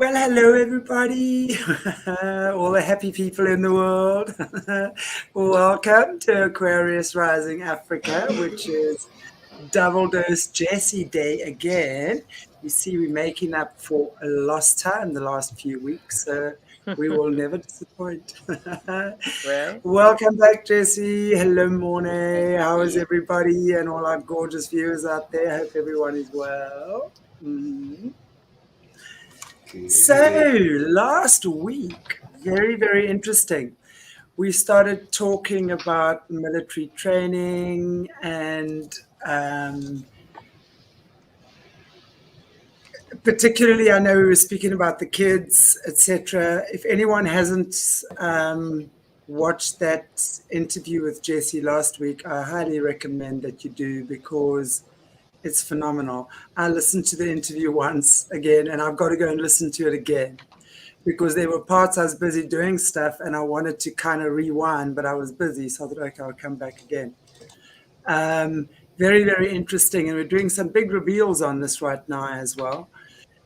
Well, hello everybody, all the happy people in the world. Welcome to Aquarius Rising Africa, which is double dose Jessie Day again. You see, we're making up for a lost time the last few weeks, so we will never disappoint. Right? Welcome back, Jessie. Hello, Thank Morné. How is you. everybody and all our gorgeous viewers out there? Hope everyone is well. Mhm. Good. So, last week, very, very interesting. We started talking about military training and particularly, I know we were speaking about the kids, etc. If anyone hasn't watched that interview with Jessie last week, I highly recommend that you do because it's phenomenal. I listened to the interview once again, and I've got to go and listen to it again because there were parts I was busy doing stuff and I wanted to kind of rewind, but I was busy. So I thought, okay, I'll come back again. Very, very interesting. And we're doing some big reveals on this right now as well.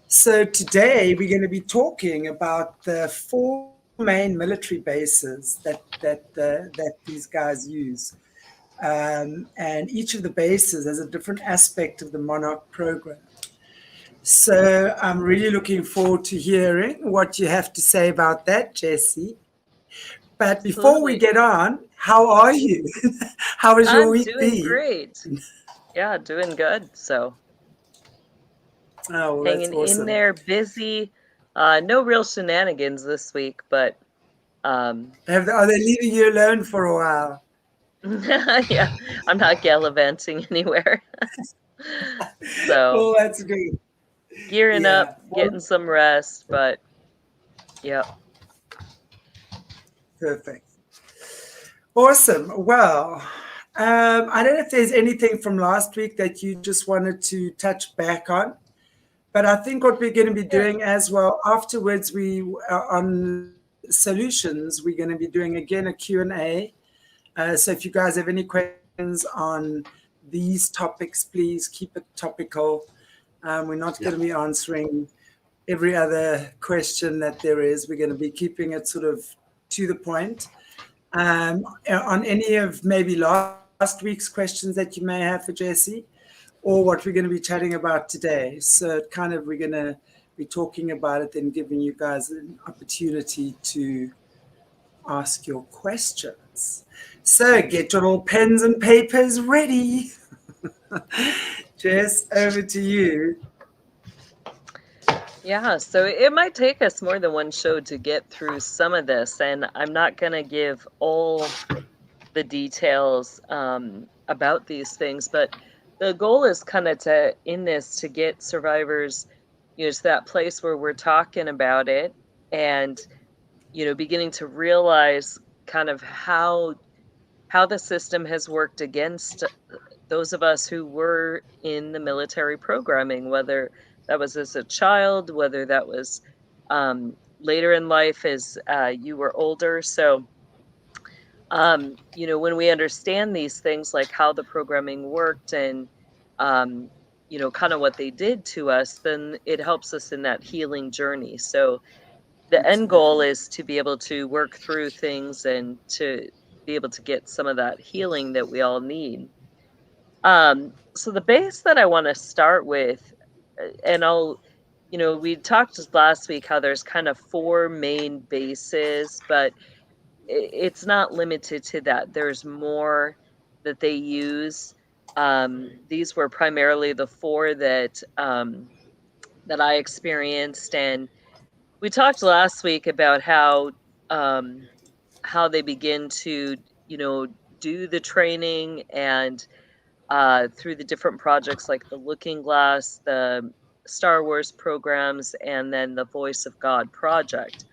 So today we're going to be talking about the four main military bases that these guys use. And each of the bases has a different aspect of the Monarch program. So I'm really looking forward to hearing what you have to say about that, Jessie. But before we Absolutely. get on, how are you? How has your I'm week doing been? great. Yeah, doing good. So Oh, well, that's hanging in awesome. there, busy. No real shenanigans this week, but um, Are they leaving you alone for a while? yeah, I'm not gallivanting anywhere. So Oh, that's good. gearing up, Yeah. getting Well, some rest, but yep. perfect. Awesome. Well, I don't know if there's anything from last week that you just wanted to touch back on. But I think what we're going to be Yeah. doing as well afterwards, we on solutions, we're going to be doing again a Q&A. So if you guys have any questions on these topics, please keep it topical. We're not Yeah. going to be answering every other question that there is. We're going to be keeping it sort of to the point. On any of maybe last week's questions that you may have for Jessie, or what we're going to be chatting about today. So kind of we're going to be talking about it and giving you guys an opportunity to ask your questions. So get your little pens and papers ready. Jess, over to you. Yeah, so it might take us more than one show to get through some of this, and I'm not going to give all the details about these things, but the goal is kind of in this to get survivors, to that place where we're talking about it and, beginning to realize kind of how the system has worked against those of us who were in the military programming, whether that was as a child, whether that was later in life as you were older. So, when we understand these things, like how the programming worked and, kind of what they did to us, then it helps us in that healing journey. So the end goal Absolutely. is to be able to work through things and to be able to get some of that healing that we all need. So the base that I want to start with, and we talked just last week how there's kind of four main bases, but it's not limited to that. There's more that they use. These were primarily the four that I experienced, and we talked last week about um, how they begin to do the training and through the different projects like the Looking Glass, the Star Wars programs, and then the Voice of God project.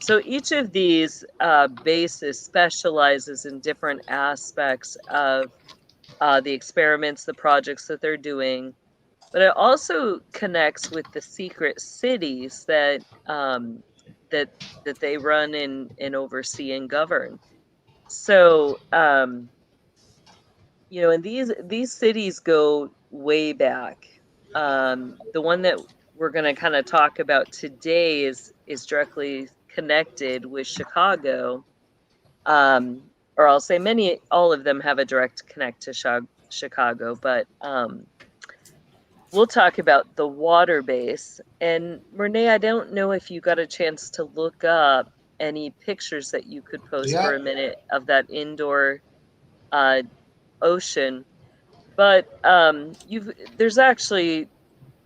So each of these bases specializes in different aspects of the experiments, the projects that they're doing, but it also connects with the secret cities that that they run and oversee and govern. So and these cities go way back. The one that we're going to kind of talk about today is directly connected with Chicago. Or I'll say all of them have a direct connect to Chicago, but we'll talk about the water base. And Morné, I don't know if you got a chance to look up any pictures that you could post for a minute of that indoor ocean, but there's actually,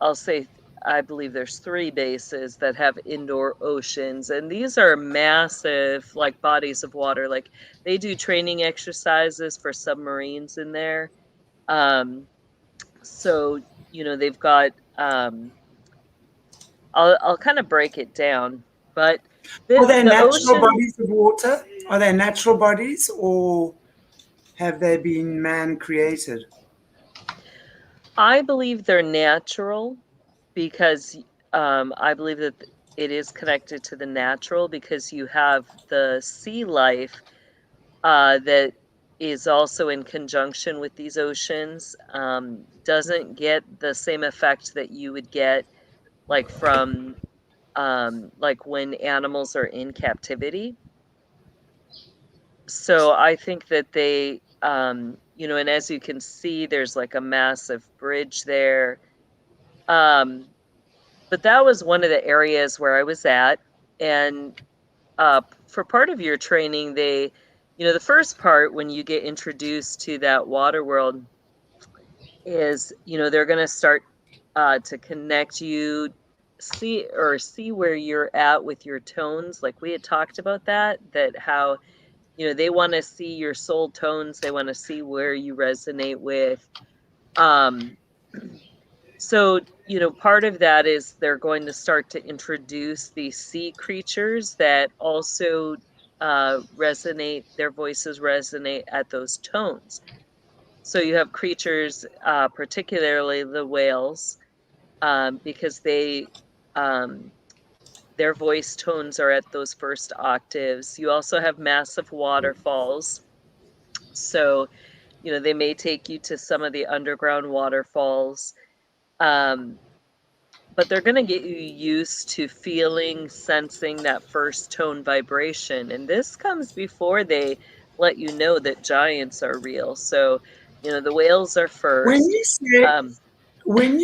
I'll say, I believe there's 3 bases that have indoor oceans, and these are massive, like, bodies of water. Like, they do training exercises for submarines in there. So, they've got, I'll kind of break it down, but Are they the natural ocean, bodies of water? Are they natural bodies, or have they been man-created? I believe they're natural because I believe that it is connected to the natural because you have the sea life that is also in conjunction with these oceans, doesn't get the same effect that you would get like from like when animals are in captivity. So I think that they, and as you can see, there's like a massive bridge there. But that was one of the areas where I was at. And for part of your training, the first part when you get introduced to that water world is, they're going to start to connect you, see where you're at with your tones. Like we had talked about that how, they want to see your soul tones. They want to see where you resonate with. So, part of that is they're going to start to introduce these sea creatures that also resonate, their voices resonate at those tones. So you have creatures, particularly the whales, because their voice tones are at those first octaves. You also have massive waterfalls. So, they may take you to some of the underground waterfalls. But they're going to get you used to feeling, sensing that first tone vibration. And this comes before they let you know that giants are real. So, the whales are When first. you say, when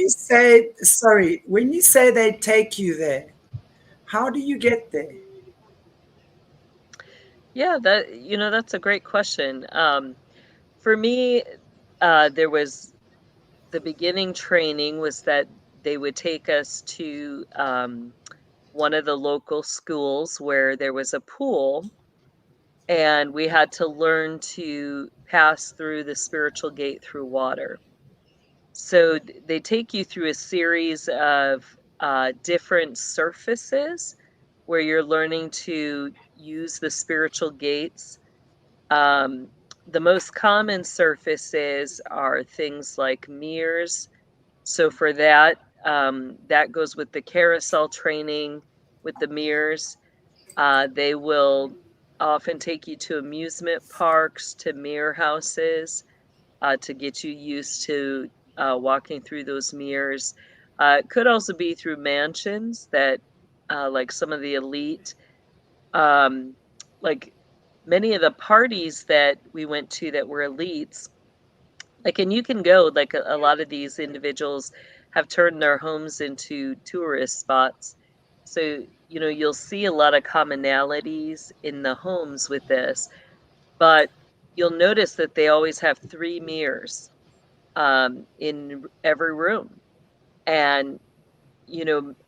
you say they take you there, how do you get there? Yeah, that's a great question. For me, there was the beginning training was that they would take us to one of the local schools where there was a pool, and we had to learn to pass through the spiritual gate through water. So they take you through a series of different surfaces where you're learning to use the spiritual gates. The most common surfaces are things like mirrors. So for that, that goes with the carousel training with the mirrors. They will often take you to amusement parks, to mirror houses, to get you used to walking through those mirrors. It could also be through mansions that, like some of the elite, um, like many of the parties that we went to that were elites, like, and you can go, like a lot of these individuals have turned their homes into tourist spots. So, you'll see a lot of commonalities in the homes with this, but you'll notice that they always have 3 mirrors in every room. And,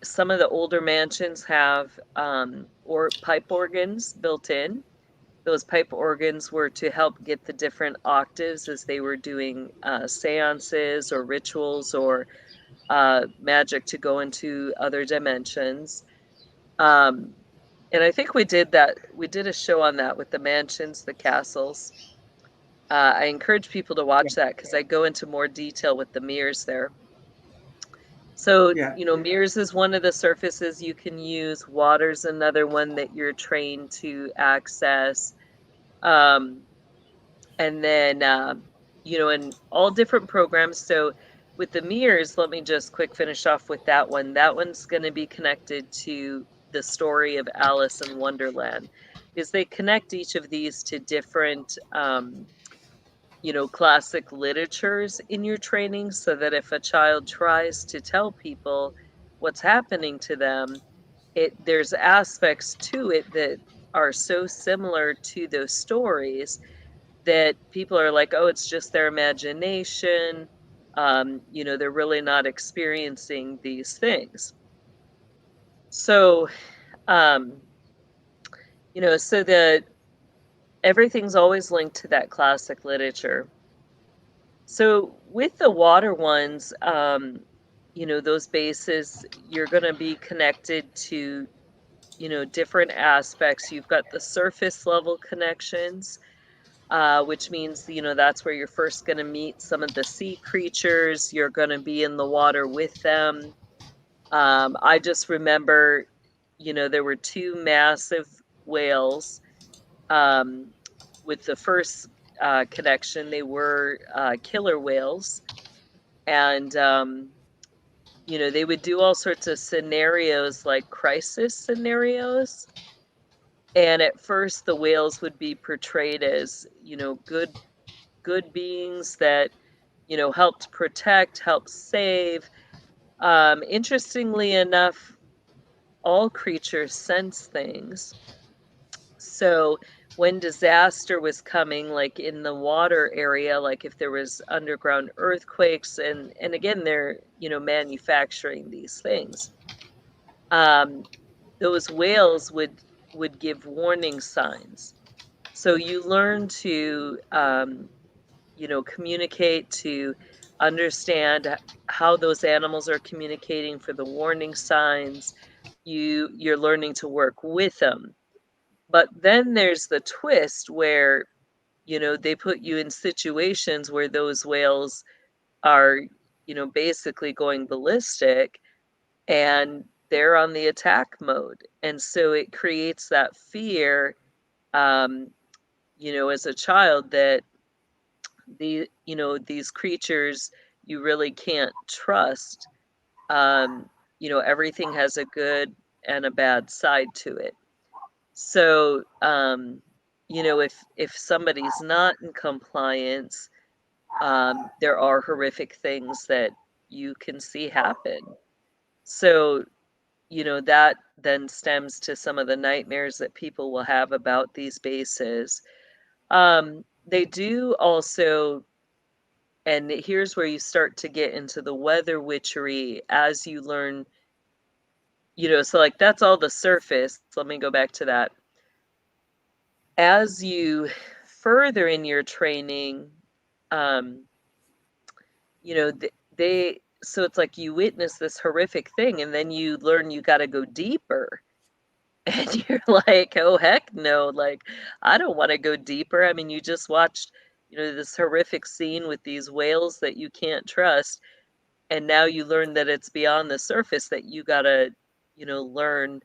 some of the older mansions have or pipe organs built in. Those pipe organs were to help get the different octaves as they were doing seances or rituals or magic to go into other dimensions. Um, and I think we did that. We did a show on that with the mansions, the castles. I encourage people to watch that because I go into more detail with the mirrors there. So, Yeah. mirrors is one of the surfaces you can use. Water's another one that you're trained to access. And then, in all different programs. So with the mirrors, let me just quick finish off with that one. That one's going to be connected to the story of Alice in Wonderland, because they connect each of these to different, classic literatures in your training, so that if a child tries to tell people what's happening to them, there's aspects to it that are so similar to those stories that people are like, oh, it's just their imagination. They're really not experiencing these things. So, um, so that everything's always linked to that classic literature. So with the water ones, those bases, you're going to be connected to, different aspects. You've got the surface level connections, which means, that's where you're first going to meet some of the sea creatures. You're going to be in the water with them. I just remember, there were two massive whales. With the first connection, they were killer whales. And, they would do all sorts of scenarios, like crisis scenarios. And at first, the whales would be portrayed as, good beings that, helped protect, helped save. Interestingly enough, all creatures sense things. So when disaster was coming, like in the water area, like if there was underground earthquakes, and again, they're, manufacturing these things. Those whales would give warning signs. So you learn to, communicate, to understand how those animals are communicating for the warning signs. You're learning to work with them. But then there's the twist where, they put you in situations where those whales are, basically going ballistic, and they're on the attack mode. And so it creates that fear, as a child, that these creatures you really can't trust. Everything has a good and a bad side to it. So, if somebody's not in compliance, there are horrific things that you can see happen. So, that then stems to some of the nightmares that people will have about these bases. They do also, and here's where you start to get into the weather witchery as you learn, so like that's all the surface. Let me go back to that. As you further in your training, um, so it's like you witness this horrific thing, and then you learn you got to go deeper. And you're like, oh, heck no. Like, I don't want to go deeper. I mean, you just watched, this horrific scene with these whales that you can't trust. And now you learn that it's beyond the surface, that you got to, learn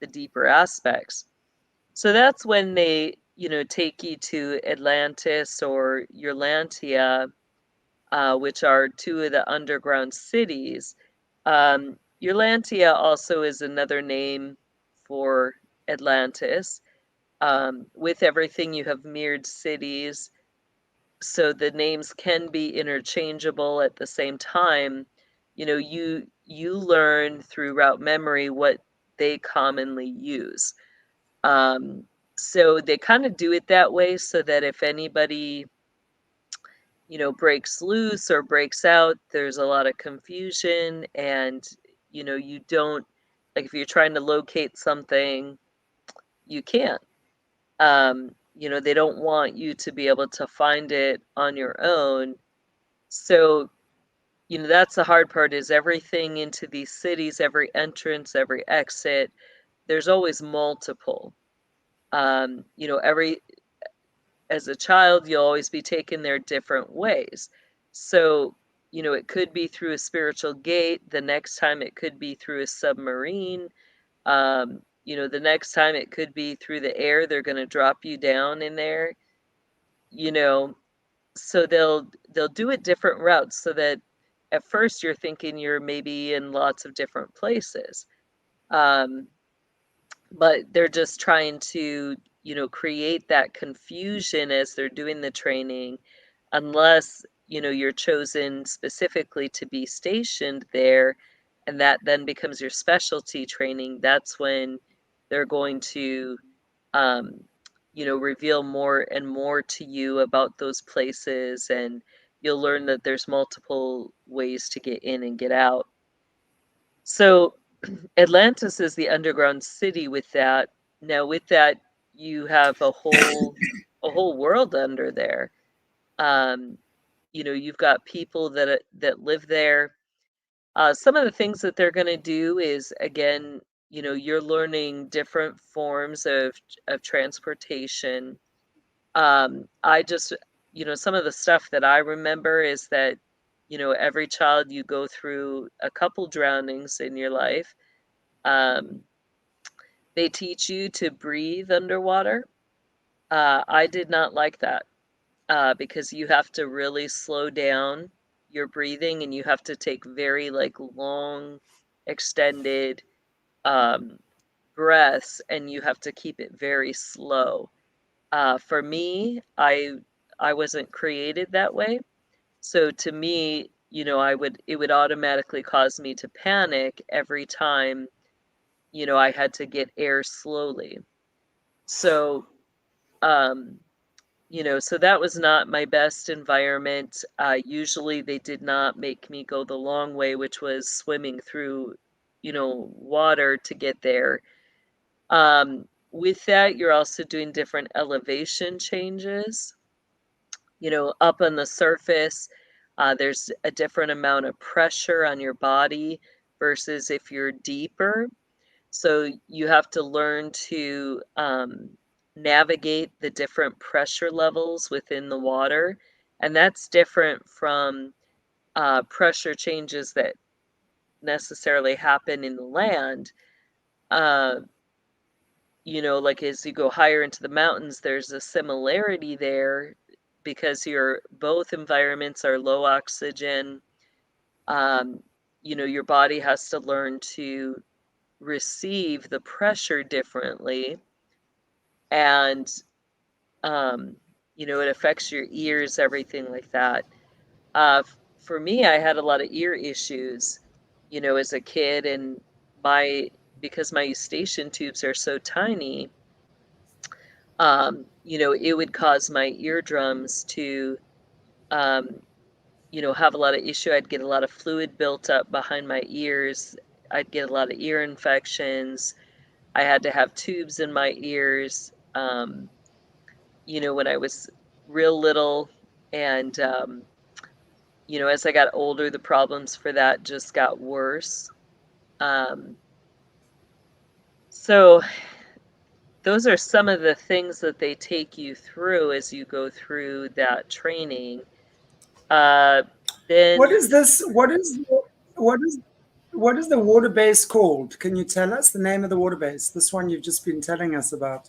the deeper aspects. So that's when they, take you to Atlantis or Eurlantia, which are two of the underground cities. Eurlantia also is another name for Atlantis. With everything, you have mirrored cities, so the names can be interchangeable. At the same time, you learn through route memory what they commonly use. So they kind of do it that way so that if anybody, breaks loose or breaks out, there's a lot of confusion, and, you don't, like if you're trying to locate something, you can't. They don't want you to be able to find it on your own. So, that's the hard part, is everything into these cities, every entrance, every exit, there's always multiple. As a child, you'll always be taken there different ways. So, it could be through a spiritual gate. The next time it could be through a submarine. The next time it could be through the air. They're going to drop you down in there, so they'll do it different routes so that, at first you're thinking you're maybe in lots of different places. But they're just trying to, create that confusion as they're doing the training, unless, you're chosen specifically to be stationed there, and that then becomes your specialty training. That's when they're going to, um, reveal more and more to you about those places, and you'll learn that there's multiple ways to get in and get out. So Atlantis is the underground city with that. Now with that, you have a whole world under there. Um, you've got people that live there. Some of the things that they're going to do is, again, you're learning different forms of transportation. I just, some of the stuff that I remember is that, every child, you go through a couple drownings in your life. Um, they teach you to breathe underwater. I did not like that, because you have to really slow down your breathing, and you have to take very long, extended um, breaths, and you have to keep it very slow. For me, I wasn't created that way, so to me, it would automatically cause me to panic every time, I had to get air slowly. So, um, so that was not my best environment. Usually they did not make me go the long way, which was swimming through, water to get there. With that, you're also doing different elevation changes. Up on the surface, there's a different amount of pressure on your body versus if you're deeper. So you have to learn to navigate the different pressure levels within the water. And that's different from pressure changes that necessarily happen in the land. Uh, like as you go higher into the mountains, there's a similarity there because both environments are low oxygen. Um, your body has to learn to receive the pressure differently, and it affects your ears, everything like that. For me, I had a lot of ear issues, as a kid, and because my eustachian tubes are so tiny, it would cause my eardrums to, um, have a lot of issue. I'd get a lot of fluid built up behind my ears. I'd get a lot of ear infections. I had to have tubes in my ears, when I was real little. And, as I got older, the problems for that just got worse. So those are some of the things that they take you through as you go through that training. Then What is this? What is the water base called? Can you tell us the name of the water base? This one you've just been telling us about.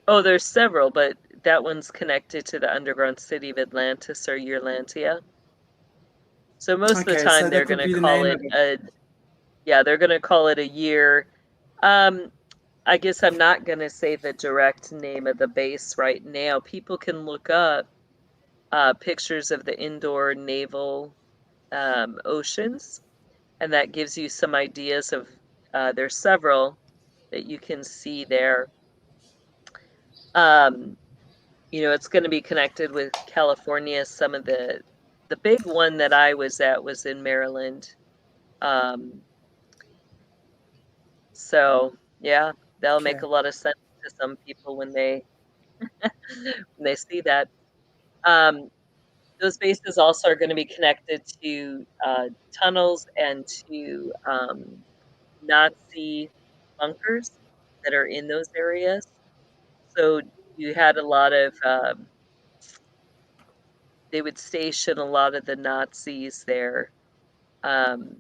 there's several, but that one's connected to the underground city of Atlantis or Yearlantia. So most of the Okay, time so they're that would going to be the call name it of it. they're going to call it a year. I guess I'm not going to say the direct name of the base right now. People can look up pictures of the indoor naval oceans, and that gives you some ideas of, there's several that you can see there. It's going to be connected with California. Some of the big one that I was at was in Maryland. So yeah, that'll make Okay. a lot of sense to some people when they when they see that. Um, those bases also are going to be connected to tunnels and to Nazi bunkers that are in those areas. So you had a lot of they would station a lot of the Nazis there. Um,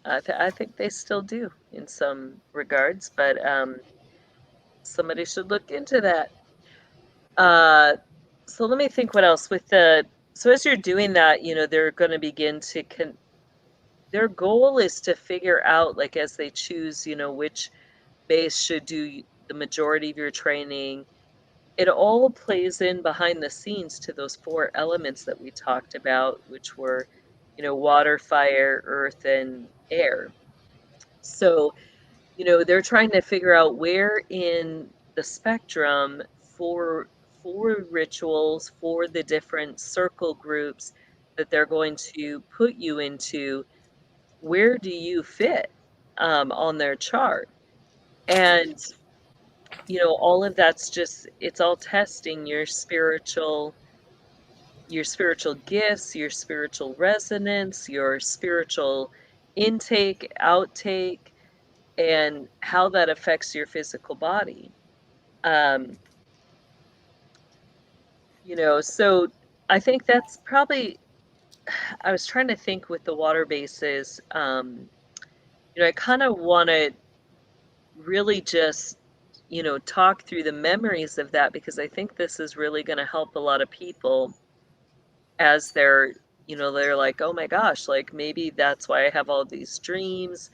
I think they still do in some regards, but somebody should look into that. Uh, so let me think what else with so as you're doing that, they're going to begin to their goal is to figure out, like, as they choose, you know, which base should do the majority of your training. It all plays in behind the scenes to those 4 elements that we talked about, which were, you know, water, fire, earth, and air. So, you know, they're trying to figure out where in the spectrum for rituals, for the different circle groups that they're going to put you into, where do you fit, on their chart? And, you know, all of that's just it's all testing your spiritual gifts, your spiritual resonance, your spiritual intake, outtake, and how that affects your physical body. Um, you know, so I think that's probably I was trying to think with the water bases, you know, I kind of want to really just, you know, talk through the memories of that because I think this is really going to help a lot of people as they're, you know, they're like, oh my gosh, like maybe that's why I have all these dreams,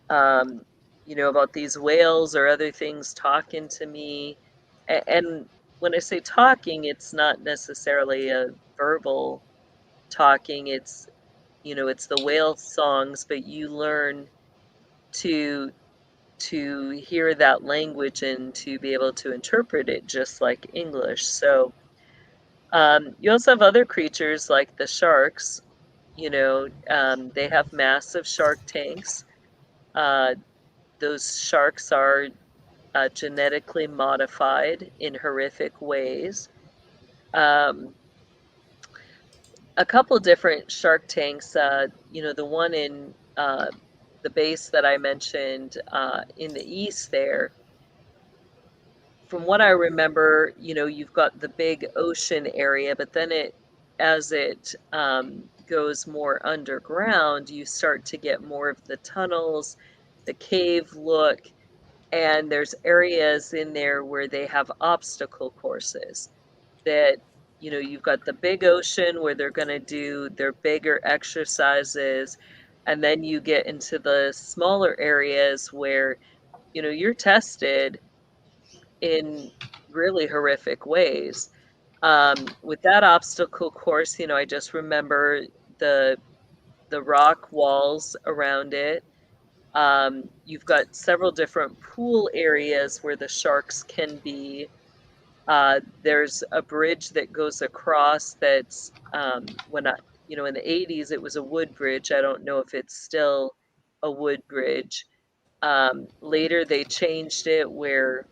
um, you know, about these whales or other things talking to me. And when I say talking, it's not necessarily a verbal talking. It's, you know, it's the whale songs, but you learn to hear that language and to be able to interpret it just like English. So you also have other creatures like the sharks. You know, they have massive shark tanks. Uh, those sharks are genetically modified in horrific ways. Um, a couple different shark tanks. You know, the one in the base that I mentioned in the east there. From what I remember, you know, you've got the big ocean area, but then as it goes more underground, you start to get more of the tunnels, the cave look, and there's areas in there where they have obstacle courses that, you know, you've got the big ocean where they're going to do their bigger exercises, and then you get into the smaller areas where, you know, you're tested in really horrific ways. With that obstacle course, you know, I just remember the the rock walls around it. You've got several different pool areas where the sharks can be. There's a bridge that goes across that's when I, you know, in the 80s it was a wood bridge. I don't know if it's still a wood bridge. Later they changed it where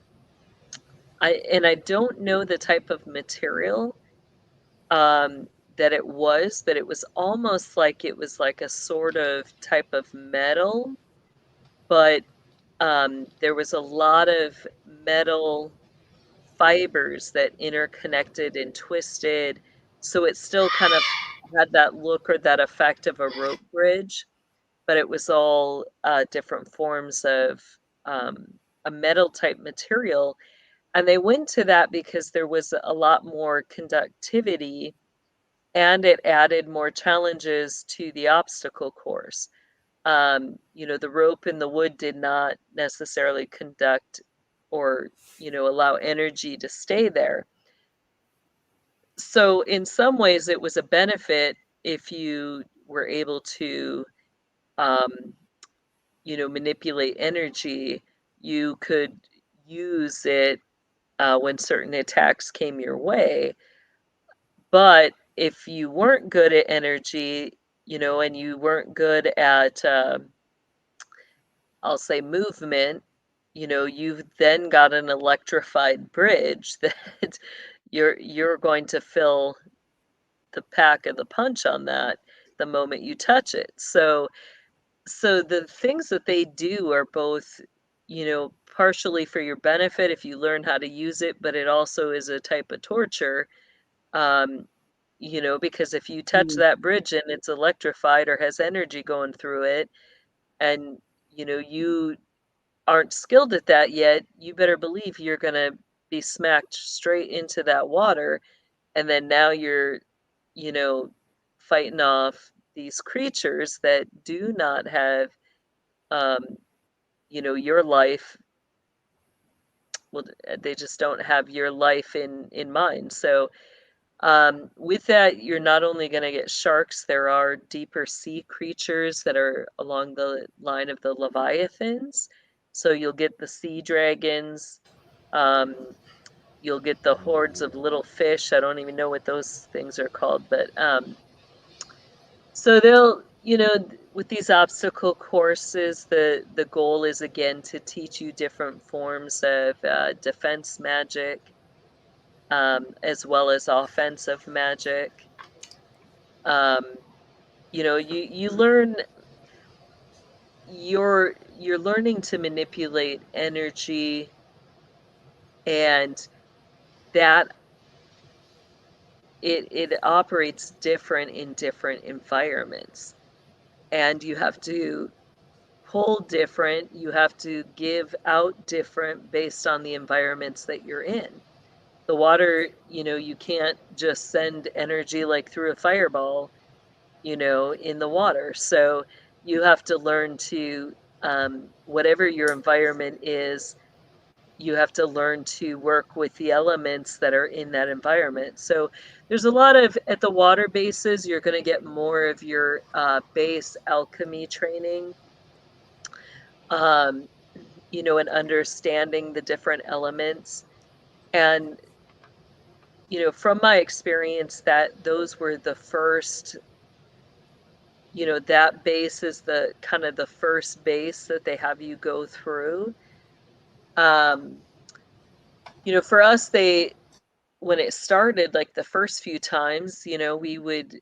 I don't know the type of material um, that it was, but it was almost like it was like a sort of type of metal, but there was a lot of metal fibers that interconnected and twisted, so it still kind of had that look or that effect of a rope bridge, but it was all different forms of um, a metal type material. And they went to that because there was a lot more conductivity and it added more challenges to the obstacle course. You know, the rope and the wood did not necessarily conduct or, you know, allow energy to stay there. So in some ways it was a benefit if you were able to, um, you know, manipulate energy, you could use it when certain attacks came your way. But if you weren't good at energy, you know, and you weren't good at, I'll say movement, you know, you've then got an electrified bridge that you're going to feel the pack of the punch on that the moment you touch it. So the things that they do are both, you know, partially for your benefit if you learn how to use it, but it also is a type of torture. Um, you know, because if you touch Mm, that bridge and it's electrified or has energy going through it, and you know, you aren't skilled at that yet, you better believe you're gonna be smacked straight into that water, and then now you're, you know, fighting off these creatures that do not have, you know, your life. Well, they just don't have your life in mind. So with that, you're not only going to get sharks, there are deeper sea creatures that are along the line of the leviathans. So you'll get the sea dragons. Um, you'll get the hordes of little fish. I don't even know what those things are called, but so they'll, you know, with these obstacle courses, the goal is again to teach you different forms of defense magic, as well as offensive magic. You know, you learn, you're learning to manipulate energy, and that it operates different in different environments, and you have to pull different, you have to give out different based on the environments that you're in. The water, you know, you can't just send energy like through a fireball, you know, in the water. So you have to learn to, whatever your environment is, you have to learn to work with the elements that are in that environment. So there's a lot of, at the water bases, you're going to get more of your base alchemy training, you know, and understanding the different elements. And, you know, from my experience, that those were the first, you know, that base is the kind of the first base that they have you go through. You know, for us, when it started, like the first few times, you know, we would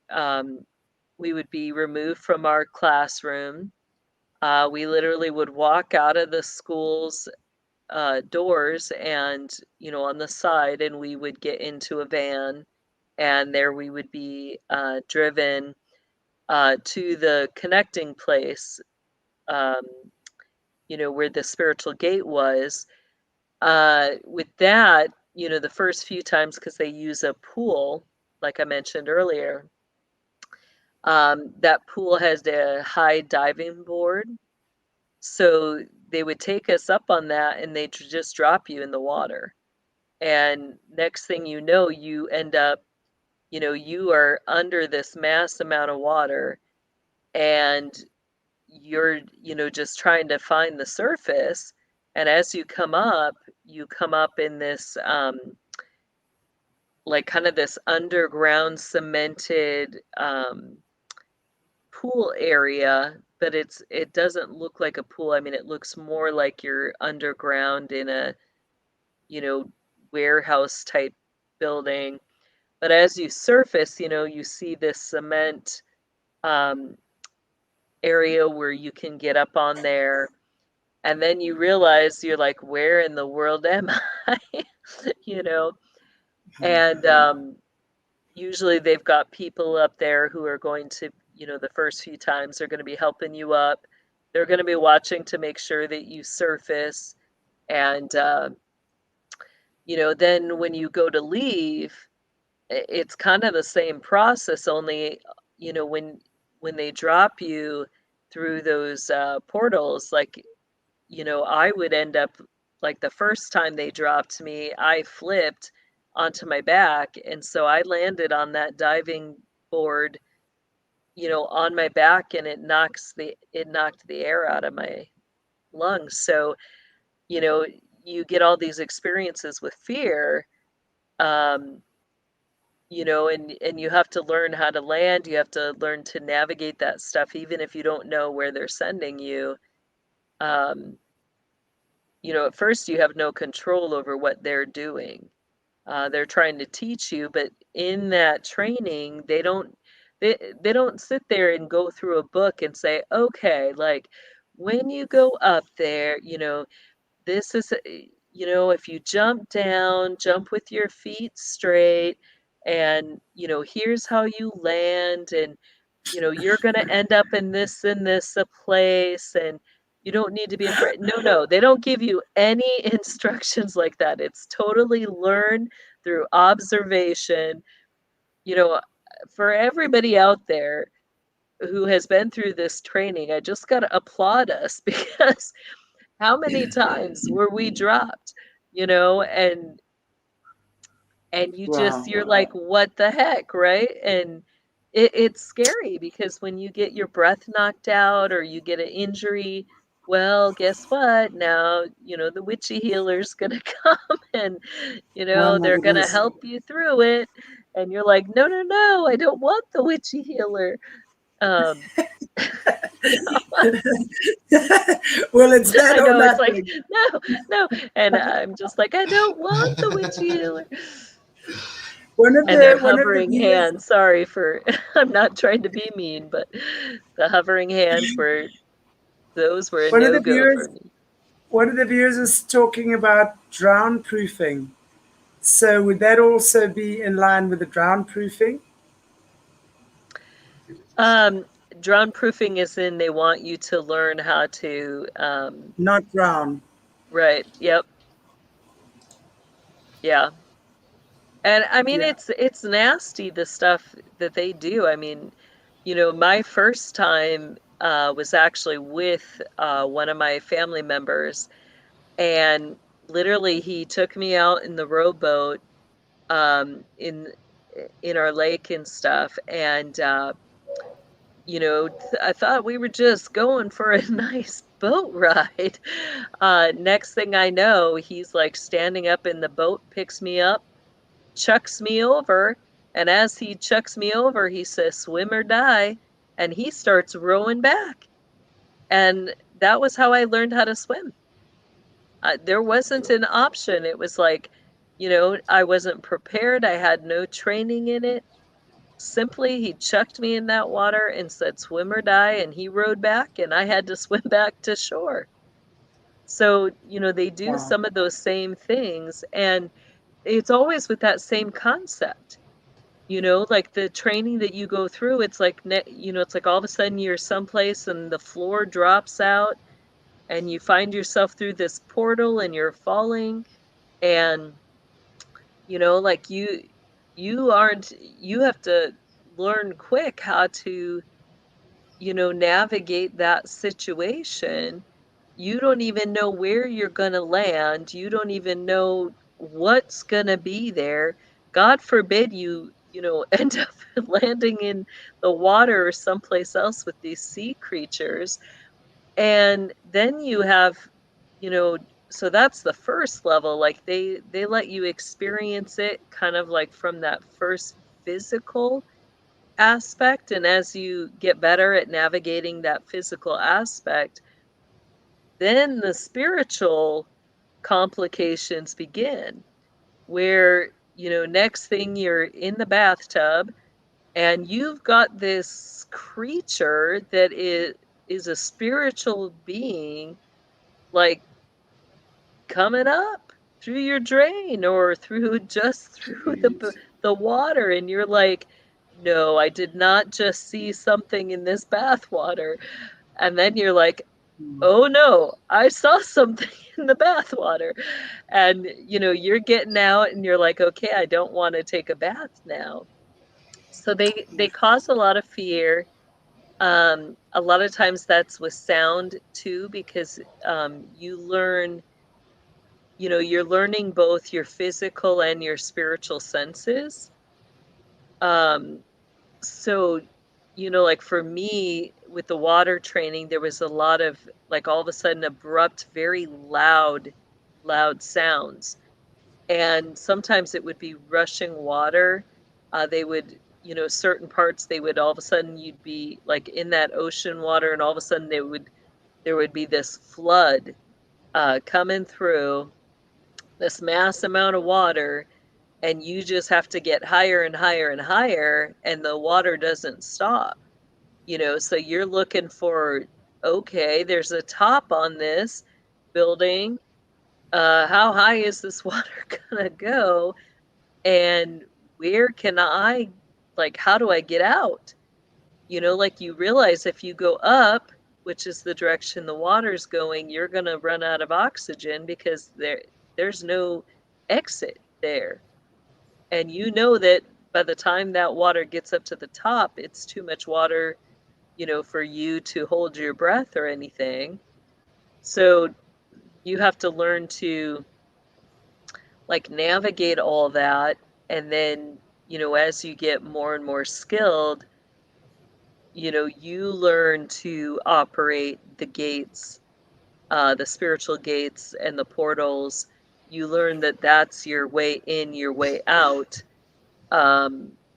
be removed from our classroom. We literally would walk out of the school's doors and, you know, on the side, and we would get into a van, and there we would be driven to the connecting place, um, you know, where the spiritual gate was. With that, you know, the first few times, because they use a pool, like I mentioned earlier, that pool has a high diving board. So they would take us up on that, and they just drop you in the water. And next thing you know, you end up, you know, you are under this mass amount of water, and you're, you know, just trying to find the surface. And as you come up in this, like kind of this underground cemented pool area, but it doesn't look like a pool. I mean, it looks more like you're underground in a, you know, warehouse type building. But as you surface, you know, you see this cement area where you can get up on there. And then you realize, you're like, where in the world am I? You know? And usually they've got people up there who are going to, you know, the first few times they're going to be helping you up. They're going to be watching to make sure that you surface. And, you know, then when you go to leave, it's kind of the same process, only, you know, when they drop you through those portals, like, you know, I would end up, like the first time they dropped me, I flipped onto my back, and so I landed on that diving board, you know, on my back, and it knocked the air out of my lungs. So, you know, you get all these experiences with fear, you know, and you have to learn how to land. You have to learn to navigate that stuff, even if you don't know where they're sending you. You know, at first you have no control over what they're doing. They're trying to teach you, but in that training, they don't sit there and go through a book and say, okay, like when you go up there, you know, this is, you know, if you jump down, jump with your feet straight, and, you know, here's how you land, and, you know, you're going to end up in this and this a place, and you don't need to be afraid. No, no, they don't give you any instructions like that. It's totally learn through observation. You know, for everybody out there, who has been through this training, I just got to applaud us because how many times were we dropped, you know, and you just Wow. you're like, what the heck, right? And it's scary because when you get your breath knocked out or you get an injury, well, guess what? Now, you know, the witchy healer's gonna come and, you Oh know, my they're gonna goodness. help you through it. And you're like, no, no, no, I don't want the witchy healer. Um, you know, Well, it's that I or know it's like, nothing. no, no. And I'm just like, I don't want the witchy healer. And they're One of the hovering viewers hands. Sorry for, I'm not trying to be mean, but the hovering hands were, those were a one of the no-go viewers for me. one of the viewers is talking about drown proofing. So would that also be in line with the drown proofing? Um, Drown proofing is in they want you to learn how to, Not drown. right, yep, yeah. And I mean, Yeah. it's nasty, the stuff that they do. I mean, you know, my first time was actually with one of my family members, and literally he took me out in the rowboat in our lake and stuff, and you know, I thought we were just going for a nice boat ride. Next thing I know, he's like standing up in the boat, picks me up, chucks me over, and as he chucks me over, he says, "Swim or die," and he starts rowing back. And that was how I learned how to swim. There wasn't an option. It was like, you know, I wasn't prepared. I had no training in it. Simply, he chucked me in that water and said, "Swim or die," and he rowed back, and I had to swim back to shore. So, you know, they do Wow. some of those same things, and it's always with that same concept. You know, like the training that you go through, it's like, you know, it's like all of a sudden you're someplace and the floor drops out and you find yourself through this portal and you're falling. And, you know, like you have to learn quick how to, you know, navigate that situation. You don't even know where you're going to land. You don't even know what's going to be there. God forbid you know, end up landing in the water or someplace else with these sea creatures. And then you have, you know, so that's the first level. Like they let you experience it kind of like from that first physical aspect. And as you get better at navigating that physical aspect, then the spiritual complications begin, where, you know, next thing you're in the bathtub and you've got this creature that is a spiritual being, like, coming up through your drain or through just through the water, and you're like, "No, I did not just see something in this bath water." And then you're like, "Oh no, I saw something in the bath water." And, you know, you're getting out and you're like, "Okay, I don't wanna take a bath now." So they cause a lot of fear. A lot of times that's with sound too, because, you learn, you know, you're learning both your physical and your spiritual senses. Um, so, you know, like for me with the water training, there was a lot of like all of a sudden abrupt, very loud sounds. And sometimes it would be rushing water. They would, you know, certain parts they would all of a sudden you'd be like in that ocean water, and all of a sudden there would be this flood coming through, this mass amount of water, and you just have to get higher and higher and higher, and the water doesn't stop. You know, so you're looking for, okay, there's a top on this building. How high is this water gonna go? And where can I, like, how do I get out? You know, like you realize if you go up, which is the direction the water's going, you're gonna run out of oxygen because there's no exit there. And you know that by the time that water gets up to the top, it's too much water for you to hold your breath or anything. So you have to learn to like navigate all that. And then, as you get more and more skilled, you learn to operate the gates, the spiritual gates and the portals. You learn that that's your way in, your way out,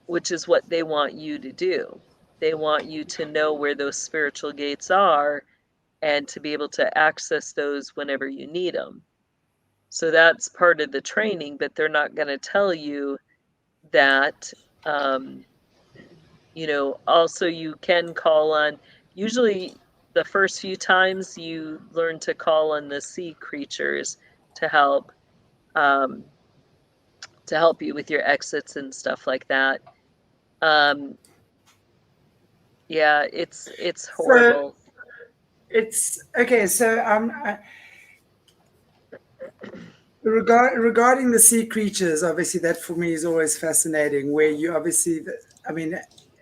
which is what they want you to do. They want you to know where those spiritual gates are and to be able to access those whenever you need them. So that's part of the training, but they're not going to tell you that. Also you can call on, usually the first few times you learn to call on the sea creatures to help you with your exits and stuff like that. Yeah, it's So horrible. it's okay. So regarding the sea creatures, obviously that for me is always fascinating. Where you obviously, I mean,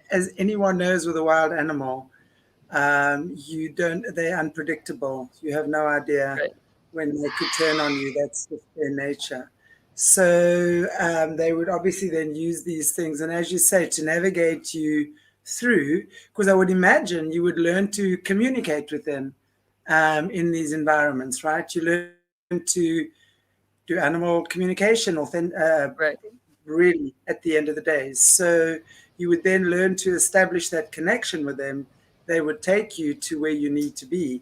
as anyone knows with a wild animal, you don't. They're unpredictable. You have no idea Right. when they could turn on you. That's just their nature. So they would obviously then use these things, and as you say, to navigate you through. Because I would imagine you would learn to communicate with them in these environments, right? You learn to do animal communication, Right. really, at the end of the day. So you would then learn to establish that connection with them. They would take you to where you need to be.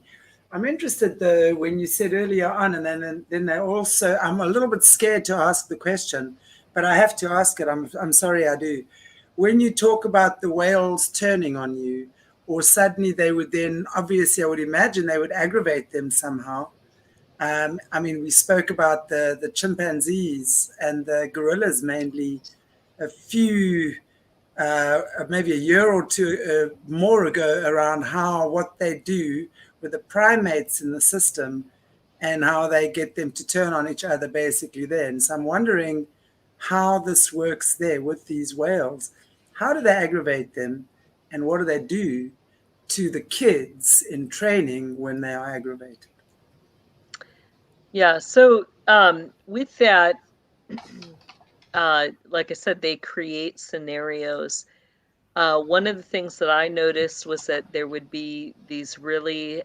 I'm interested though when you said earlier on, and then they also. I'm a little bit scared to ask the question, but I have to ask it. I'm sorry, I do. When you talk about the whales turning on you, or suddenly they would then obviously, I would imagine they would aggravate them somehow. I mean, we spoke about the chimpanzees and the gorillas mainly a few, maybe a year or two more ago, around what they do with the primates in the system and how they get them to turn on each other basically then. So I'm wondering how this works there with these whales. How do they aggravate them and what do they do to the kids in training when they are aggravated? Yeah. So with that, like I said, they create scenarios. One of the things that I noticed was that there would be these really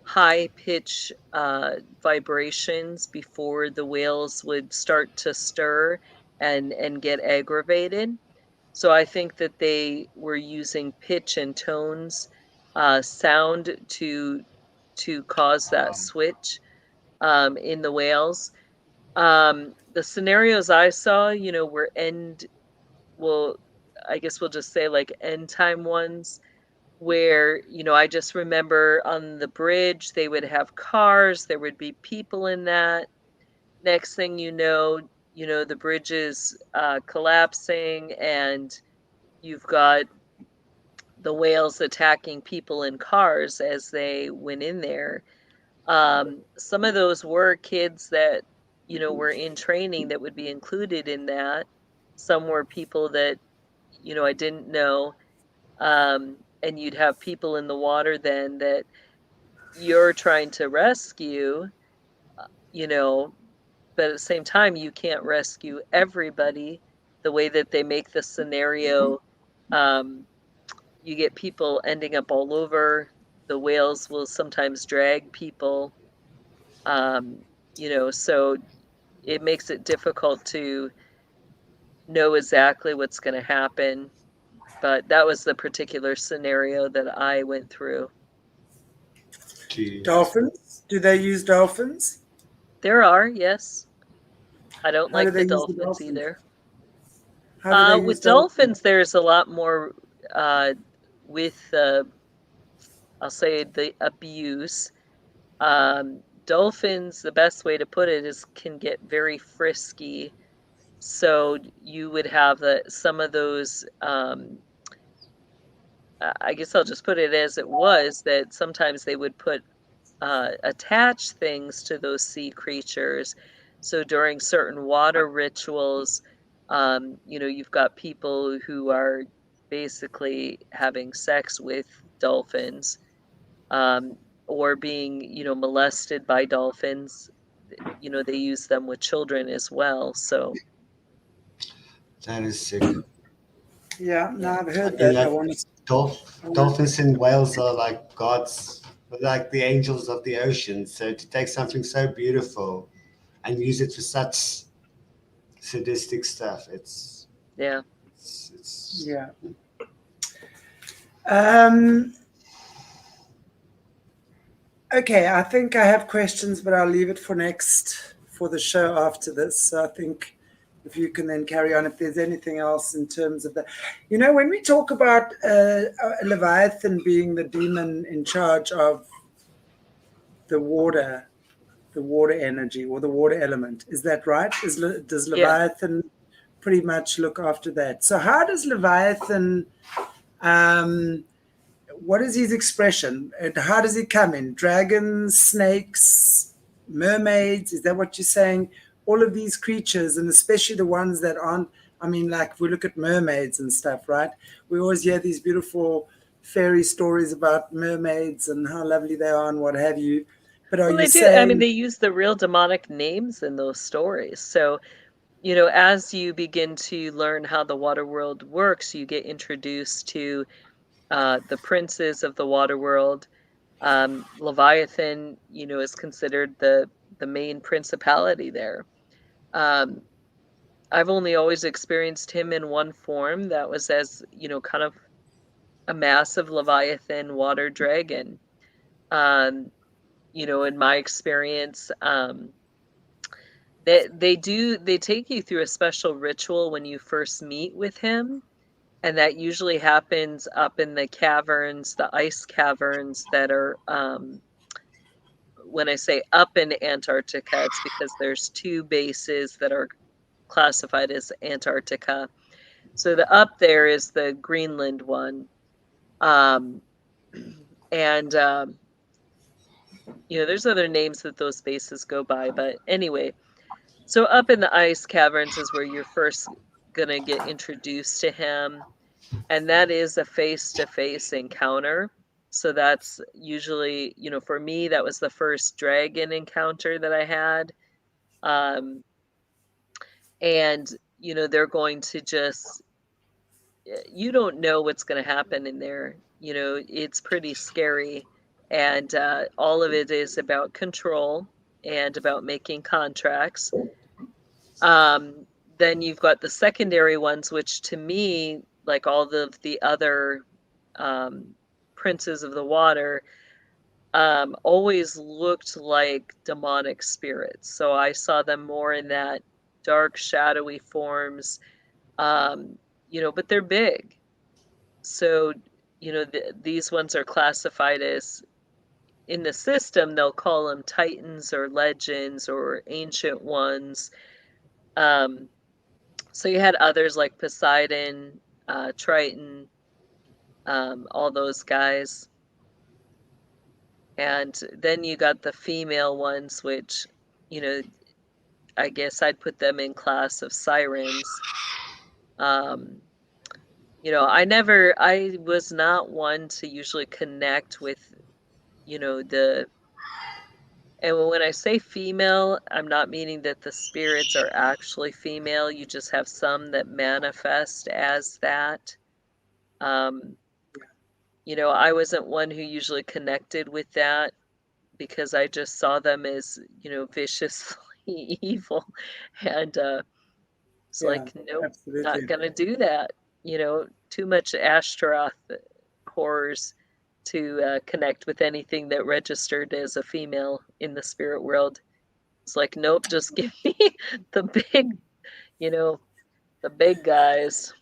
high pitch vibrations before the whales would start to stir and get aggravated. So I think that they were using pitch and tones, sound to cause that switch in the whales. The scenarios I saw, were well, I guess we'll just say like end time ones where, I just remember on the bridge, they would have cars, there would be people in that. Next thing the bridge is collapsing and you've got the whales attacking people in cars as they went in there. Some of those were kids that, were in training that would be included in that. Some were people that, I didn't know. And you'd have people in the water then that you're trying to rescue, you know, but at the same time, you can't rescue everybody the way that they make the scenario. Um, you get people ending up all over. The whales will sometimes drag people, so it makes it difficult to know exactly what's going to happen. But that was the particular scenario that I went through. Dolphins? Do they use dolphins? There are, yes. I don't How do like they the use the dolphins dolphins? either. How do they use With dolphins? dolphins, there's a lot more with, I'll say, the abuse. Dolphins, the best way to put it is can get very frisky. So you would have some of those. I guess I'll just put it as it was that sometimes they would attach things to those sea creatures. So during certain water rituals, you've got people who are basically having sex with dolphins, or being, you know, molested by dolphins. You know, they use them with children as well. So That is sick. Yeah, no, yeah. I've I heard think that. I like want to. dolphins in Wales are like gods, like the angels of the ocean. So to take something so beautiful and use it for such sadistic stuff, Yeah. it's Yeah. Um, okay, I think I have questions, but I'll leave it for the show after this. So I think if you can then carry on, if there's anything else in terms of that. You know, when we talk about Leviathan being the demon in charge of the water energy or the water element, is that right? Does Yeah. Leviathan pretty much look after that? So how does Leviathan, what is his expression? How does he come in? Dragons, snakes, mermaids? Is that what you're saying? All of these creatures, and especially the ones that aren't, I mean, like if we look at mermaids and stuff, right? We always hear these beautiful fairy stories about mermaids and how lovely they are and what have you. But are Well, you they do. I mean, saying, they use the real demonic names in those stories. So, you know, as you begin to learn how the water world works, you get introduced to the princes of the water world. Leviathan, you know, is considered the main principality there. Um, I've only always experienced him in one form. That was as, you know, kind of a massive Leviathan water dragon. Um, you know, in my experience, they take you through a special ritual when you first meet with him, and that usually happens up in the caverns, the ice caverns that are when I say up in Antarctica, it's because there's two bases that are classified as Antarctica. So the up there is the Greenland one. Um, and you know, there's other names that those bases go by, but anyway, so up in the ice caverns is where you're first gonna get introduced to him, and that is a face-to-face encounter. So that's usually, you know, for me, that was the first dragon encounter that I had. Um, and, you know, they're going to just, you don't know what's going to happen in there. You know, it's pretty scary. And all of it is about control and about making contracts. Then you've got the secondary ones, which to me, like all of the other princes of the water, always looked like demonic spirits. So I saw them more in that dark, shadowy forms, you know, but they're big. So, you know, these ones are classified as, in the system, they'll call them titans or legends or ancient ones. So you had others like Poseidon, Triton, all those guys. And then you got the female ones, which, you know, I guess I'd put them in class of sirens. You know, I was not one to usually connect with, you know, and when I say female, I'm not meaning that the spirits are actually female. You just have some that manifest as that. You know, I wasn't one who usually connected with that because I just saw them as, you know, viciously evil. And it's yeah, like, nope, not absolutely. gonna do that. You know, too much Ashtaroth horrors to connect with anything that registered as a female in the spirit world. It's like, nope, just give me the big, you know, the big guys.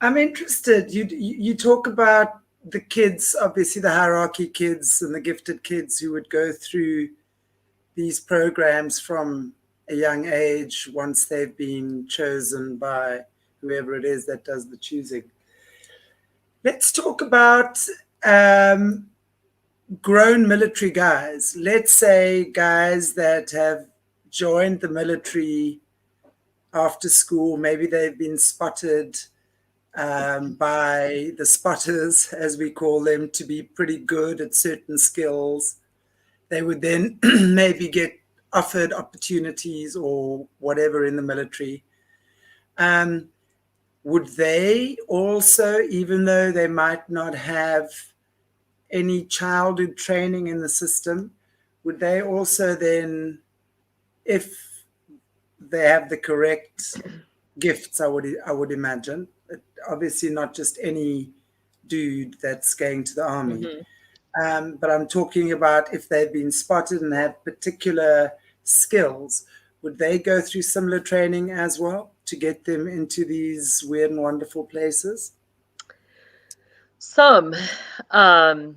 I'm interested. You talk about the kids, obviously the hierarchy kids and the gifted kids who would go through these programs from a young age once they've been chosen by whoever it is that does the choosing. Let's talk about grown military guys. Let's say guys that have joined the military after school. Maybe they've been spotted by the spotters, as we call them, to be pretty good at certain skills. They would then maybe get offered opportunities or whatever in the military. Would they also, even though they might not have any childhood training in the system, would they also then, if they have the correct gifts, I would imagine, obviously not just any dude that's going to the army, but I'm talking about if they've been spotted and have particular skills, would they go through similar training as well to get them into these weird and wonderful places? Some, I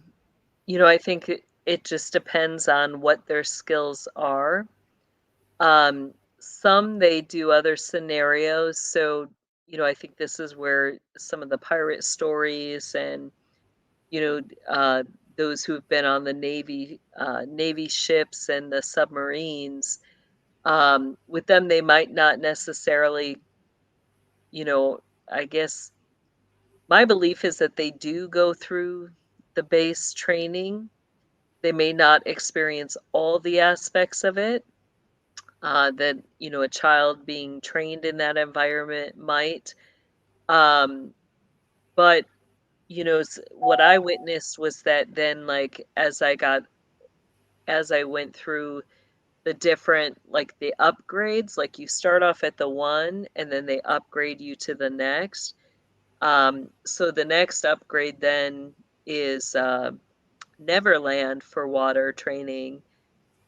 think it just depends on what their skills are. Some they do other scenarios. So, I think this is where some of the pirate stories and, those who've been on the Navy ships and the submarines, with them, they might not necessarily, I guess my belief is that they do go through the base training. They may not experience all the aspects of it that, a child being trained in that environment might. But, what I witnessed was that then, like, as I went through the different, like the upgrades, like you start off at the one and then they upgrade you to the next. So the next upgrade then is Neverland for water training.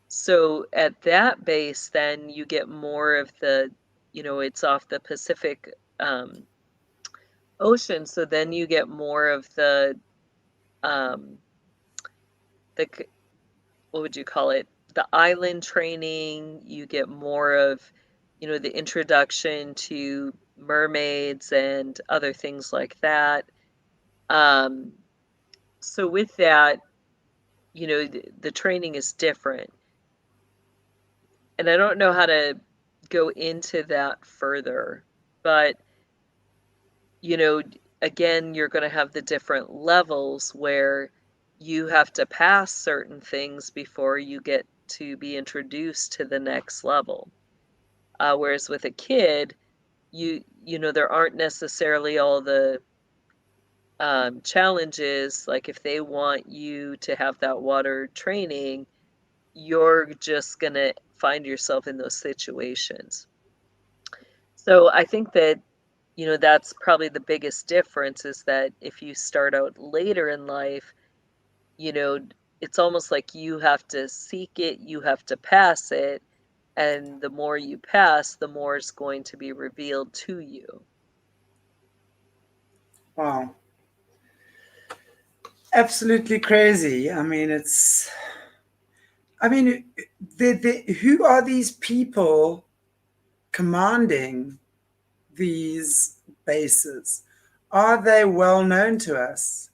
So at that base, then you get more of the, it's off the Pacific Ocean. So then you get more of um, what would you call it? The island training. You get more of, the introduction to mermaids and other things like that. So with that, the training is different. And I don't know how to go into that further, but, again, you're going to have the different levels where you have to pass certain things before you get to be introduced to the next level. Whereas with a kid, there aren't necessarily all the challenges. Like if they want you to have that water training, you're just going to find yourself in those situations. So I think that, that's probably the biggest difference is that if you start out later in life, it's almost like you have to seek it, you have to pass it, and the more you pass, the more it's going to be revealed to you. Wow. Absolutely crazy. I mean, who are these people commanding these bases? Are they well known to us?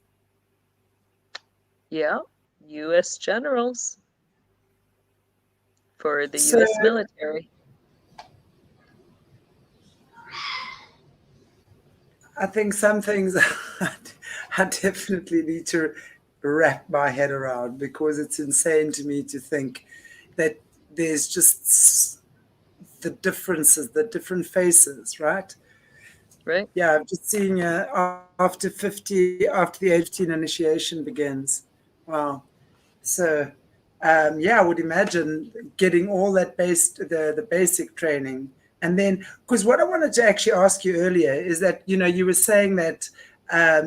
Yeah, U.S. generals for the U.S. military. I think some things I definitely need to wrap my head around because it's insane to me to think that there's just the differences, the different faces, right? Right. Yeah, I'm just seeing after 50, after the age 15 initiation begins. Wow. So, I would imagine getting all that the basic training. And then, because what I wanted to actually ask you earlier is that, you were saying that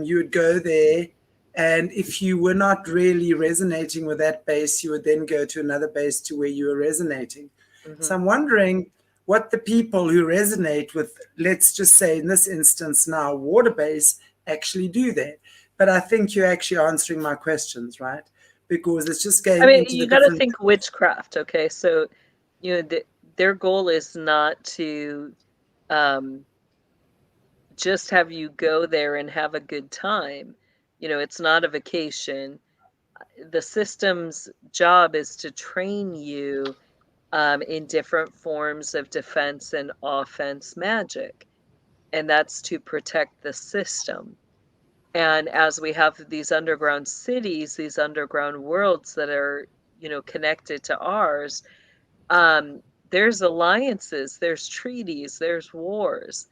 you would go there, and if you were not really resonating with that base, you would then go to another base to where you were resonating. Mm-hmm. So I'm wondering what the people who resonate with, let's just say in this instance now, water base, actually do there. But I think you're actually answering my questions, right? Because it's just going into you got to think witchcraft, okay? So, their goal is not to just have you go there and have a good time. It's not a vacation. The system's job is to train you in different forms of defense and offense magic. and that's to protect the system. And as we have these underground cities, these underground worlds that are, you know, connected to ours, there's alliances, there's treaties, there's wars,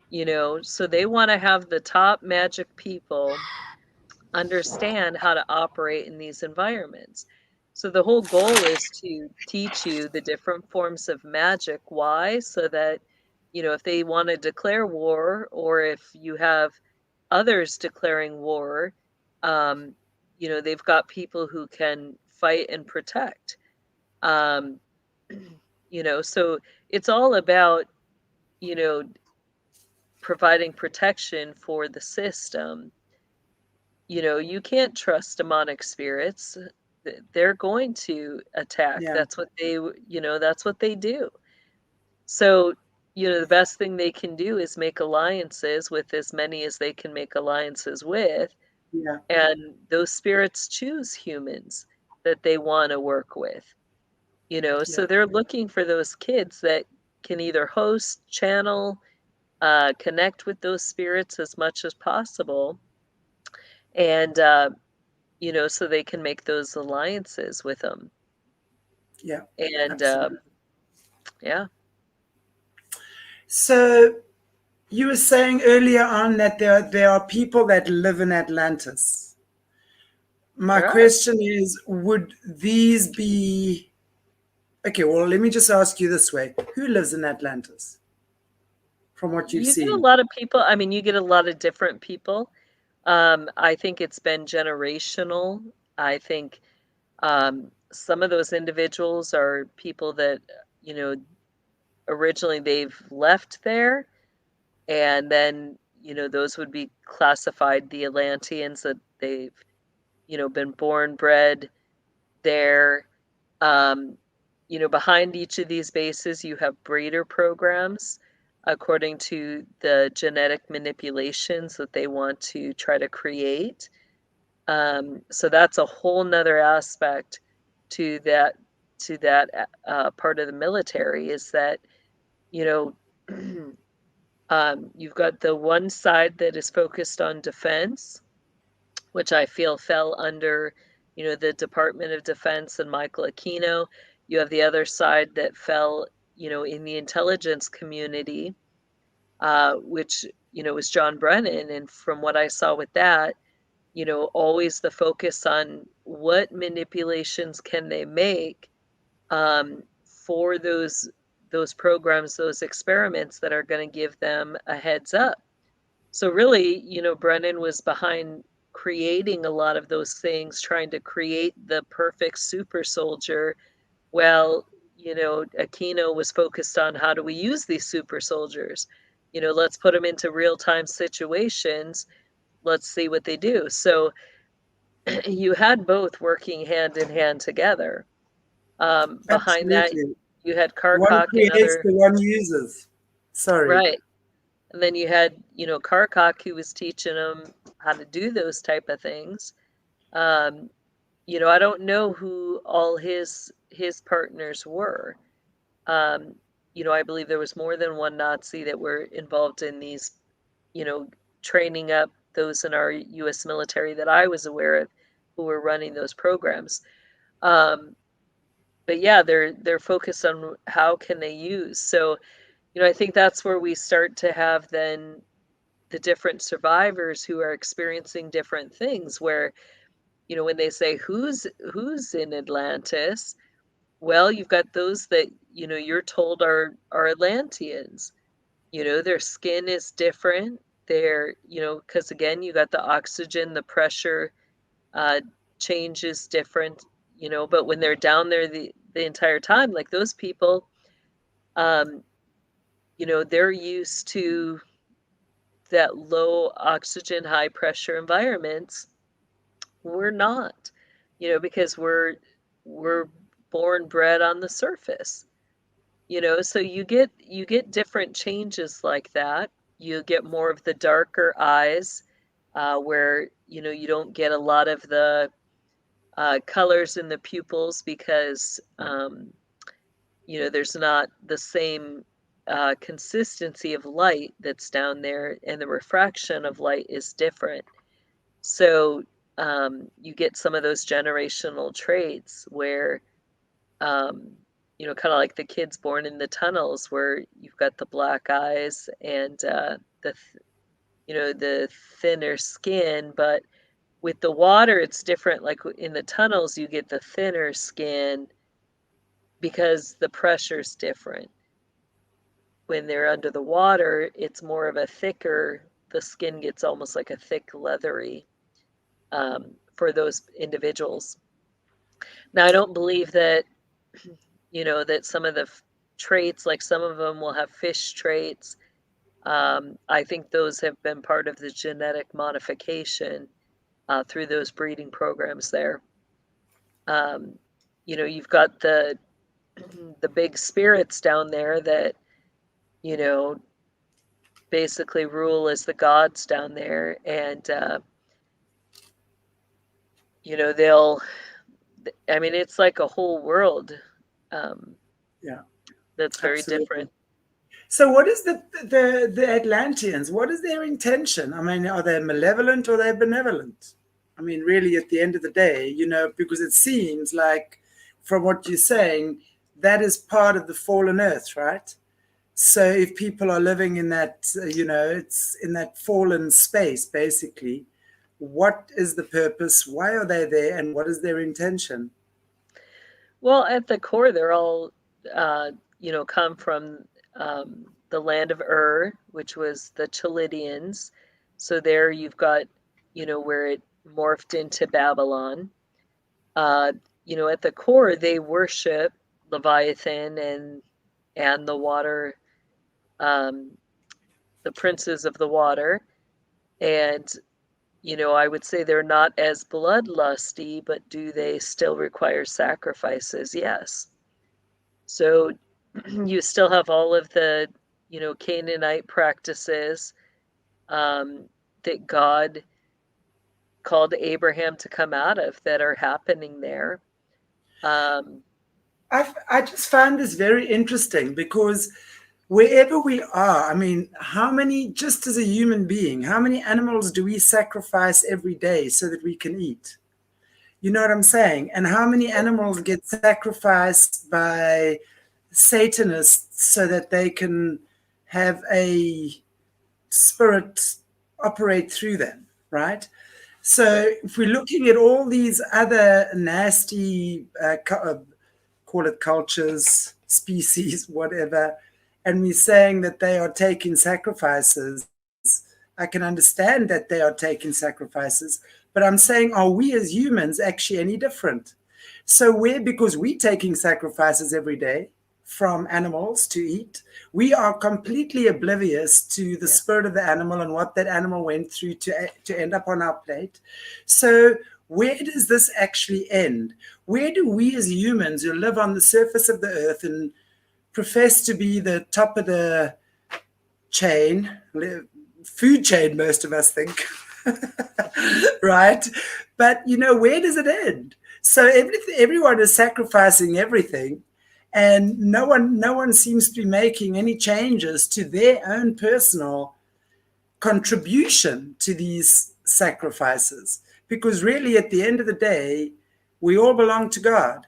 you know, so they want to have the top magic people understand how to operate in these environments. So the whole goal is to teach you the different forms of magic. Why? So that, you know, if they want to declare war, or if you have others declaring war, you know, they've got people who can fight and protect. Um, you know, so it's all about, you know, providing protection for the system. You know, you can't trust demonic spirits. They're going to attack. Yeah. That's what they, you know, that's what they do. So, you know, the best thing they can do is make alliances with as many as they can make alliances with. Yeah. And those spirits choose humans that they want to work with, you know, so Yeah. they're looking for those kids that can either host, channel, connect with those spirits as much as possible. And, you know, so they can make those alliances with them. Yeah. And, Absolutely. yeah. So you were saying earlier on that there are people that live in Atlantis. My There are. question is, would these be okay? Well, let me just ask you this way: who lives in Atlantis? From what you've You get a seen, lot of people. I mean, you get a lot of different people. I think it's been generational. I think some of those individuals are people that, you know, originally they've left there, and then, you know, those would be classified the Atlanteans, that they've, you know, been born, bred there. You know, behind each of these bases, you have breeder programs according to the genetic manipulations that they want to try to create. So that's a whole nother aspect to that part of the military, is that, you know, you've got the one side that is focused on defense, which I feel fell under, you know, the Department of Defense and Michael Aquino. You have the other side that fell, you know, in the intelligence community, which, you know, was John Brennan. And from what I saw with that, you know, always the focus on what manipulations can they make, for those programs, those experiments that are going to give them a heads up. So really, you know, Brennan was behind creating a lot of those things, trying to create the perfect super soldier. Well, you know, Aquino was focused on, how do we use these super soldiers? You know, let's put them into real-time situations. Let's see what they do. So you had both working hand in hand together. Behind that, absolutely. you had One Karkak and creates, other, the one uses. Sorry. right. And then you had, you know, Karkak, who was teaching them how to do those type of things. You know, I don't know who all his partners were. You know, I believe there was more than one Nazi that were involved in these, you know, training up those in our U.S. military that I was aware of, who were running those programs. But yeah, they're focused on how can they use. So, you know, I think that's where we start to have then the different survivors who are experiencing different things, where, you know, when they say who's in Atlantis, well, you've got those that, you know, you're told are Atlanteans. You know, their skin is different. They're, you know, because again, you got the oxygen, the pressure uh, changes different, you know, but when they're down there the entire time, like those people, um, you know, they're used to that low oxygen, high pressure environments. We're not, you know, because we're born bred on the surface, you know, so you get different changes like that. You get more of the darker eyes, where, you know, you don't get a lot of the colors in the pupils, because you know, there's not the same consistency of light that's down there and the refraction of light is different. So you get some of those generational traits where, you know, kind of like the kids born in the tunnels, where you've got the black eyes and the thinner skin. But with the water, it's different. Like in the tunnels, you get the thinner skin because the pressure's different. When they're under the water, it's more of a thicker, the skin gets almost like a thick leathery for those individuals. Now, I don't believe that, you know, that some of the traits, like some of them will have fish traits. I think those have been part of the genetic modification through those breeding programs there. You know, you've got the big spirits down there that, you know, basically rule as the gods down there. And, you know, I mean, it's like a whole world. Yeah. That's very Absolutely. different. So what is the Atlanteans? What is their intention? I mean, are they malevolent or are they benevolent? I mean, really, at the end of the day, you know, because it seems like from what you're saying, that is part of the fallen earth, right? So if people are living in that, you know, it's in that fallen space, basically, what is the purpose? Why are they there? And what is their intention? Well, at the core, they're all, you know, come from the land of Ur, which was the Chaldeans. So there you've got, you know, where it morphed into Babylon. You know, at the core, they worship Leviathan and the water, the princes of the water. And, you know, I would say they're not as bloodlusty, but do they still require sacrifices? Yes. So you still have all of the, you know, Canaanite practices that God called Abraham to come out of that are happening there. I just find this very interesting because wherever we are, I mean, how many, just as a human being, how many animals do we sacrifice every day so that we can eat? You know what I'm saying? And how many animals get sacrificed by Satanists so that they can have a spirit operate through them, right? So if we're looking at all these other nasty, call it cultures, species, whatever, and we're saying that they are taking sacrifices, I can understand that they are taking sacrifices, but I'm saying, are we as humans actually any different? So because we're taking sacrifices every day from animals to eat, we are completely oblivious to the spirit of the animal and what that animal went through to end up on our plate. So where does this actually end? Where do we as humans who live on the surface of the earth and profess to be the top of the chain, food chain, most of us think, right? But, you know, where does it end? So everyone is sacrificing everything, and no one seems to be making any changes to their own personal contribution to these sacrifices. Because really, at the end of the day, we all belong to God.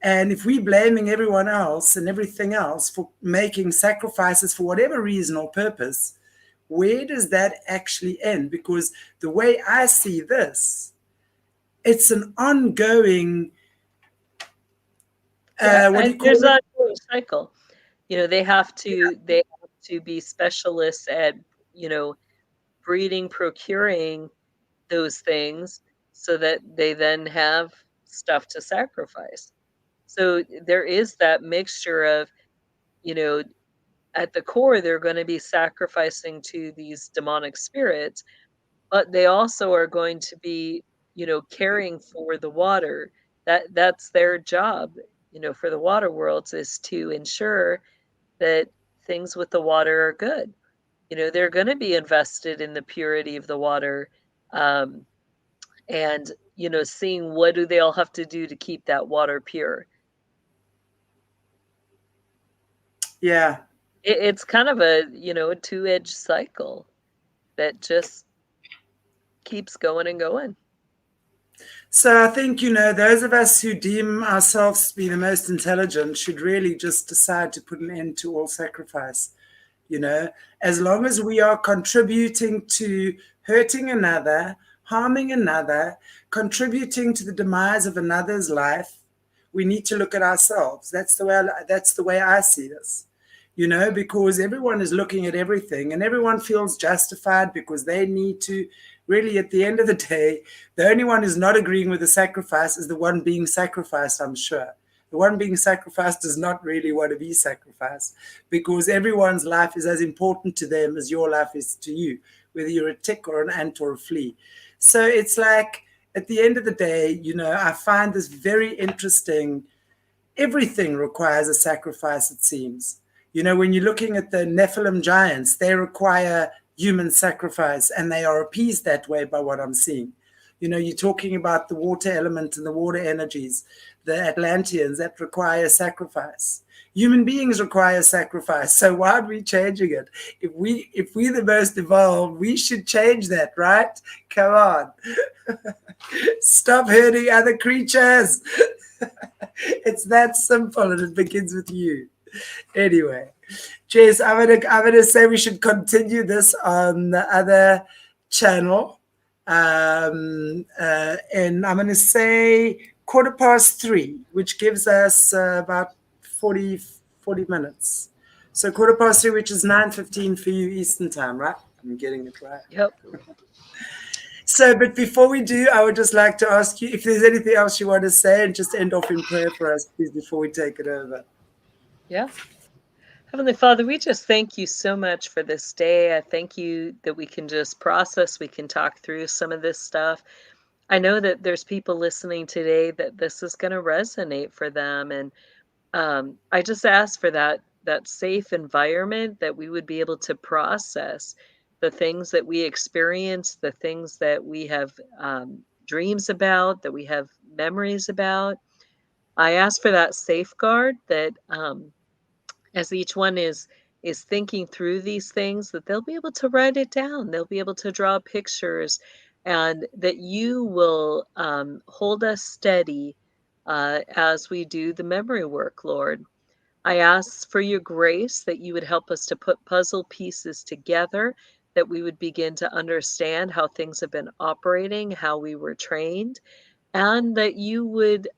And if we're blaming everyone else and everything else for making sacrifices for whatever reason or purpose, where does that actually end? Because the way I see this, it's an ongoing, what do you call it? There's an ongoing cycle. You know, they have to be specialists at, you know, breeding, procuring those things so that they then have stuff to sacrifice. So there is that mixture of, you know, at the core, they're going to be sacrificing to these demonic spirits, but they also are going to be, you know, caring for the water. That's their job, you know, for the water worlds, is to ensure that things with the water are good. You know, they're going to be invested in the purity of the water, and, you know, seeing what do they all have to do to keep that water pure. Yeah, It's kind of a, a two-edged cycle that just keeps going and going. So I think, those of us who deem ourselves to be the most intelligent should really just decide to put an end to all sacrifice. As long as we are contributing to hurting another, harming another, contributing to the demise of another's life, we need to look at ourselves. That's the way I see this. Because everyone is looking at everything and everyone feels justified because they need to. Really, at the end of the day, the only one who's not agreeing with the sacrifice is the one being sacrificed, I'm sure. The one being sacrificed does not really want to be sacrificed because everyone's life is as important to them as your life is to you, whether you're a tick or an ant or a flea. So it's like, at the end of the day, I find this very interesting. Everything requires a sacrifice, it seems. When you're looking at the Nephilim giants, they require human sacrifice, and they are appeased that way by what I'm seeing. You're talking about the water element and the water energies, the Atlanteans that require sacrifice. Human beings require sacrifice. So why are we changing it? If we're the most evolved, we should change that, right? Come on. Stop hurting other creatures. It's that simple, and it begins with you. Anyway, Jess, I'm gonna say we should continue this on the other channel, and I'm gonna say 3:15, which gives us about 40 minutes. So 3:15, which is 9:15 for you Eastern time, right? I'm getting it right. Yep. So, but before we do, I would just like to ask you if there's anything else you want to say, and just end off in prayer for us, please, before we take it over. Yeah. Heavenly Father, we just thank you so much for this day. I thank you that we can just process, we can talk through some of this stuff. I know that there's people listening today that this is going to resonate for them. And I just ask for that safe environment, that we would be able to process the things that we experience, the things that we have dreams about, that we have memories about. I ask for that safeguard that as each one is thinking through these things, that they'll be able to write it down. They'll be able to draw pictures, and that you will hold us steady as we do the memory work, Lord. I ask for your grace, that you would help us to put puzzle pieces together, that we would begin to understand how things have been operating, how we were trained, and that you would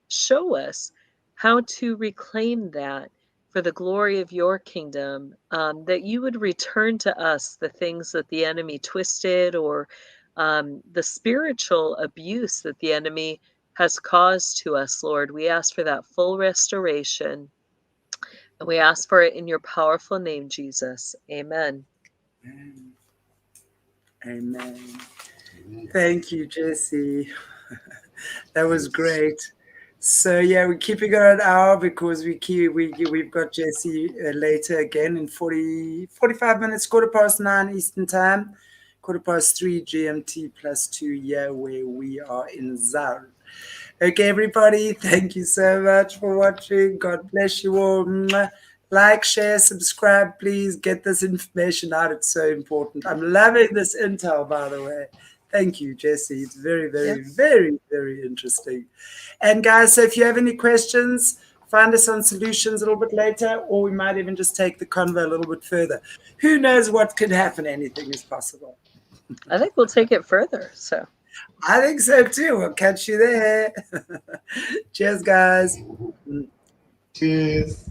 show us how to reclaim that for the glory of your kingdom, that you would return to us the things that the enemy twisted, or the spiritual abuse that the enemy has caused to us, Lord. We ask for that full restoration, and we ask for it in your powerful name, Jesus. Amen. Amen. Amen. Thank you, Jessie. That was great. So yeah, we're keeping it an hour because we've got Jessie later again in 45 minutes, 9:15 Eastern time, 3:15 GMT +2 here where we are in Zar. Okay, everybody, thank you so much for watching. God bless you all. Like, share, subscribe, please. Get this information out. It's so important. I'm loving this intel, by the way. Thank you, Jessie. It's very, very, very, very interesting. And guys, so if you have any questions, find us on Solutions a little bit later, or we might even just take the convo a little bit further. Who knows what could happen? Anything is possible. I think we'll take it further. So I think so too. We'll catch you there. Cheers, guys. Cheers.